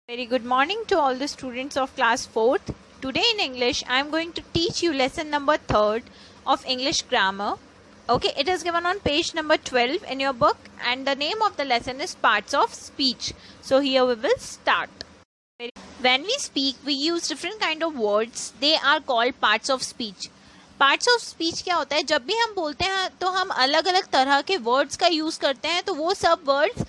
Very good morning to all the students of class 4th. Today in English, I am going to teach you lesson number 3rd of English grammar. Okay, it is given on page number 12 in your book and the name of the lesson is parts of speech. So here we will start. When we speak, we use different kind of words. They are called parts of speech. Parts of speech क्या होता है? जब भी हम बोलते हैं तो हम अलग अलग तरह के वर्ड्स का यूज़ करते हैं, तो वो सब वर्ड्स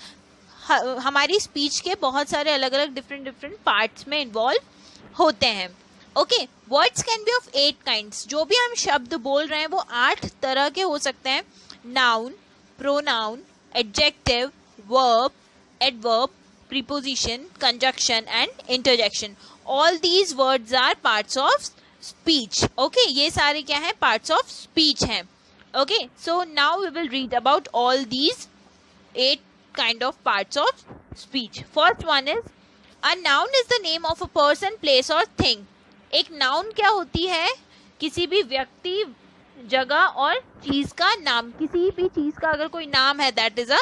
हमारी स्पीच के बहुत सारे अलग अलग डिफरेंट पार्ट्स में इन्वॉल्व होते हैं. Okay, words can be of 8 kinds. जो भी हम शब्द बोल रहे हैं वो 8 तरह के हो सकते हैं. Noun, pronoun, adjective, verb, adverb, preposition, conjunction and interjection. All these words are parts of speech. Okay, ये सारे क्या है? पार्ट्स ऑफ स्पीच हैं. Okay, so now we will read about all these 8 kind of parts of speech. First one is a noun is the name of a person, place or thing. एक noun क्या होती है? किसी भी व्यक्ति, जगह और चीज का नाम. किसी भी चीज का अगर कोई नाम है, that is a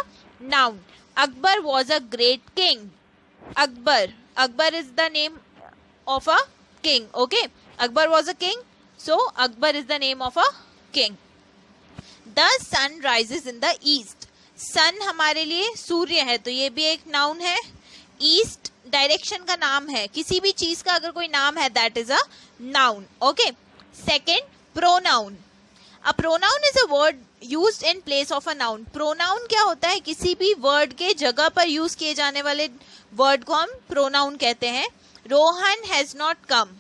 noun. Akbar was a great king. Akbar is the name of a king. Okay, Akbar was a king, so Akbar is the name of a king. The sun rises in the east. सन हमारे लिए सूर्य है, तो ये भी एक noun है. East direction का नाम है. किसी भी चीज का अगर कोई नाम है, that is a noun. Okay, second, pronoun. A pronoun is a word used in place of a noun. Pronoun क्या होता है? किसी भी वर्ड के जगह पर यूज किए जाने वाले वर्ड को हम प्रोनाउन कहते हैं. Rohan has not come.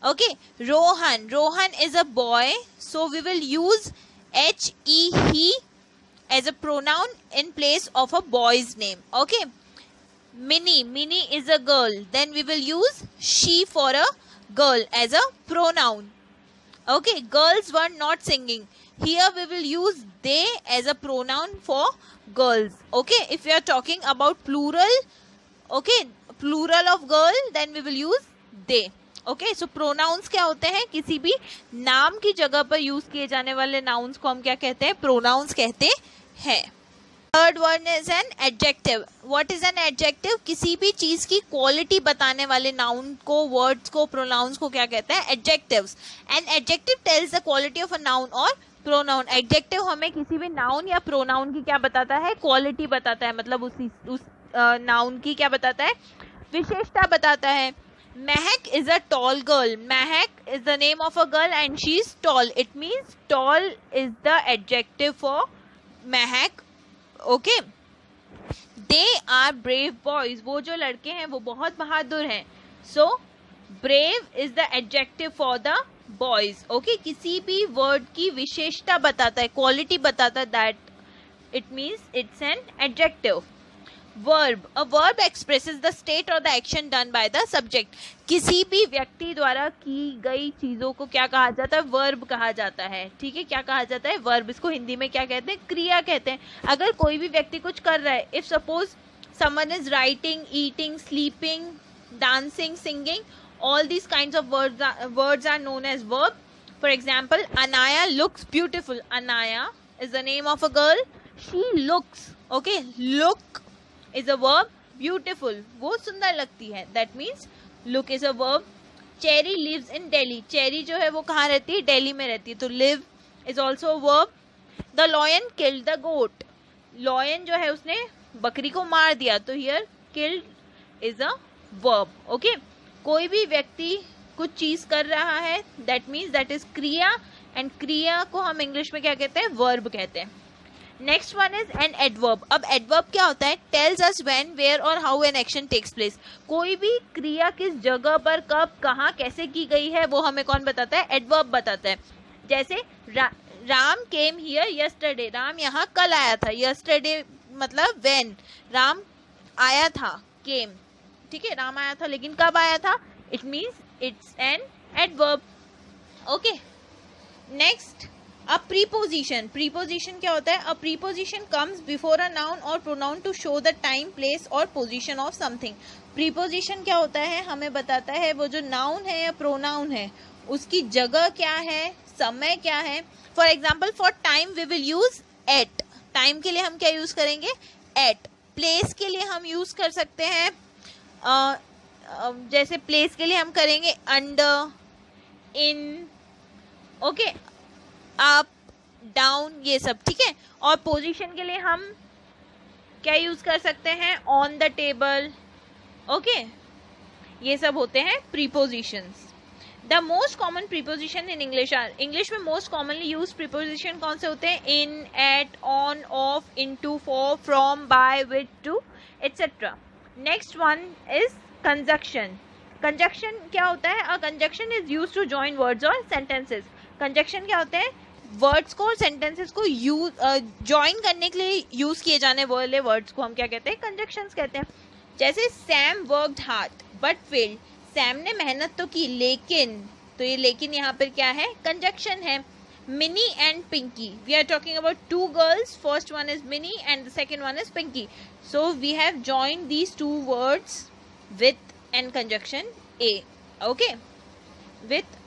Okay, Rohan is a boy, so we will use he as a pronoun in place of a boy's name. Okay, Minnie is a girl, then we will use she for a girl as a pronoun. Okay, girls were not singing. Here we will use they as a pronoun for girls. Okay, if we are talking about plural, okay, plural of girl, then we will use they. Okay, so pronouns क्या होते हैं? किसी भी नाम की जगह पर use किए जाने वाले नाउन्स को हम क्या कहते हैं? प्रोनाउंस कहते हैं. Third word is an adjective. What is an adjective? किसी भी चीज की क्वालिटी बताने वाले नाउन को, वर्ड्स को, प्रोनाउंस को क्या कहते हैं? Adjectives. An adjective tells the quality of a noun और प्रोनाउन. एडजेक्टिव हमें किसी भी नाउन या प्रोनाउन की क्या बताता है? क्वालिटी बताता है. मतलब उस नाउन की क्या बताता है? विशेषता बताता है. Mehak is a tall girl. Mehak is the name of a girl and she is tall. It means tall is the adjective for Mehak. Okay. They are brave boys. वो जो लड़के हैं वो बहुत बहादुर हैं. So brave is the adjective for the boys. Okay. किसी भी word की विशेषता बताता है, quality बताता है, that it means it's an adjective. Verb. A verb expresses the state or the action done by the subject. किसी भी व्यक्ति द्वारा की गई चीजों को क्या कहा जाता है? वर्ब कहा जाता है. ठीक है, क्या कहा जाता है? वर्ब. इसको हिंदी में क्या कहते हैं? क्रिया कहते हैं. अगर कोई भी व्यक्ति कुछ कर रहा है, if suppose someone is writing, eating, sleeping, dancing, singing, all these kinds of words are known as verb. For example, Anaya looks beautiful. Anaya is the name of a girl. She looks. Okay, look is a verb. Beautiful, वो सुंदर लगती है. That means look is a verb. Cherry lives in Delhi. Cherry जो है वो कहाँ रहती है? दिल्ली में रहती है, तो live is also a verb. The lion killed the goat. Lion जो है उसने बकरी को मार दिया, तो here killed is a verb. Okay, कोई भी व्यक्ति कुछ चीज कर रहा है, that means that is क्रिया, and क्रिया को हम इंग्लिश में क्या कहते हैं? verb कहते हैं. Next one is an adverb. अब एडवर्ब क्या होता है? टेल्स अस व्हेन, वेयर और how an action takes place. कोई भी क्रिया किस जगह पर, कब, कहाँ, कैसे की गई है, वो हमें कौन बताता है? एडवर्ब बताता है. जैसे Ram came here yesterday. Ram यहाँ कल आया था. यस्टरडे मतलब व्हेन. राम आया था, केम. ठीक है, राम आया था, लेकिन कब आया था? It means it's an adverb. Okay, next, a preposition. Preposition क्या होता है? A preposition comes before a noun और pronoun to show the time, place और पोजीशन ऑफ समथिंग. प्रीपोजिशन क्या होता है? हमें बताता है वो जो नाउन है या प्रोनाउन है उसकी जगह क्या है, समय क्या है. For example, for time we will use at. Time के लिए हम क्या यूज करेंगे? एट. प्लेस के लिए हम यूज कर सकते हैं जैसे प्लेस के लिए हम करेंगे अंडर, इन, ओके, अप, डाउन, ये सब, ठीक है। और पोजीशन के लिए हम क्या यूज कर सकते हैं, ऑन द टेबल, ओके, ये सब होते हैं prepositions. The most common preposition in English are, English में मोस्ट कॉमनली यूज प्रीपोजिशन कौन से होते हैं, in, at, on, of, into, for, from, by, with, to, et cetera. Next one is conjunction. Conjunction क्या होता है, a conjunction is use to join words और sentences. Conjunction क्या होते हैं, वर्ड्स को और सेंटेंसेस को यूज जॉइन करने के लिए यूज किए जाने वाले वर्ड्स को हम क्या कहते हैं, कंजक्शंस कहते हैं। जैसे Sam worked hard but failed, Sam ने मेहनत तो की लेकिन, तो ये लेकिन यहाँ पर क्या है, कंजक्शन है। Mini and Pinky, we are talking about two girls, first one is Mini and the second one is Pinky, so we have joined these two words with an conjunction a, okay, with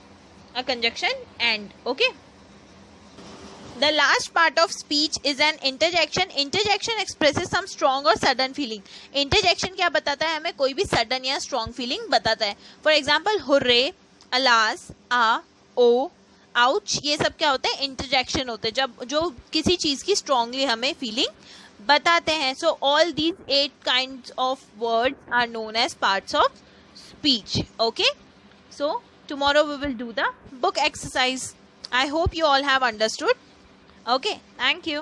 a conjunction and, okay. The last part of speech is an interjection. Interjection expresses some strong or sudden feeling. Interjection क्या बताता है, हमें कोई भी sudden या strong feeling बताता है. For example, hooray, alas, oh, ouch, ये सब क्या होते हैं, interjection होते हैं, जब जो किसी चीज़ की strongly हमें feeling बताते हैं. So all these 8 kinds of words are known as parts of speech. Okay? So tomorrow we will do the book exercise. I hope you all have understood. Okay, thank you.